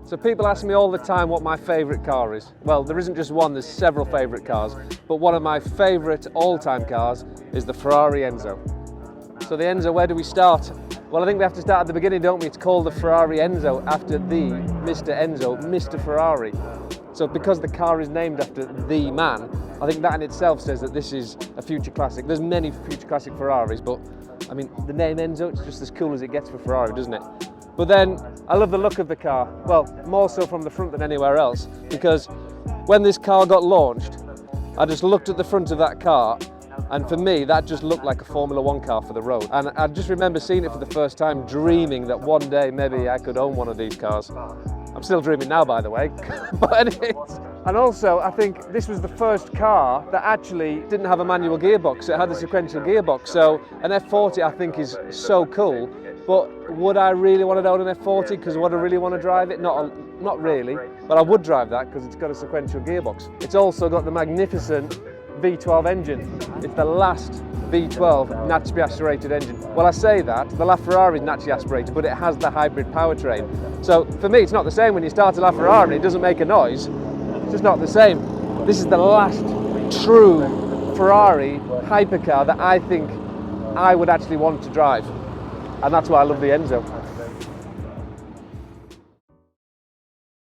So people ask me all the time what my favourite car is. Well, there isn't just one, there's several favourite cars, but one of my favourite all-time cars is the Ferrari Enzo. So the Enzo, where do we start? Well, I think we have to start at the beginning, don't we? It's called the Ferrari Enzo after the Mr. Enzo, Mr. Ferrari. So because the car is named after the man, I think that in itself says that this is a future classic. There's many future classic Ferraris, but I mean, the name Enzo, it's just as cool as it gets for Ferrari, doesn't it? But then, I love the look of the car. Well, more so from the front than anywhere else, because when this car got launched, I just looked at the front of that car, and for me, that just looked like a Formula One car for the road. And I just remember seeing it for the first time, dreaming that one day maybe I could own one of these cars. I'm still dreaming now, by the way. But anyways. And also, I think this was the first car that actually didn't have a manual gearbox. It had a sequential gearbox. So an F40, I think, is so cool. But would I really want to own an F40 because would I really want to drive it? Not really, but I would drive that because it's got a sequential gearbox. It's also got the magnificent V12 engine. It's the last V12 naturally aspirated engine. Well, I say that, the LaFerrari is naturally aspirated, but it has the hybrid powertrain. So for me, it's not the same when you start a LaFerrari, it doesn't make a noise. It's just not the same. This is the last true Ferrari hypercar that I think I would actually want to drive. And that's why I love the Enzo.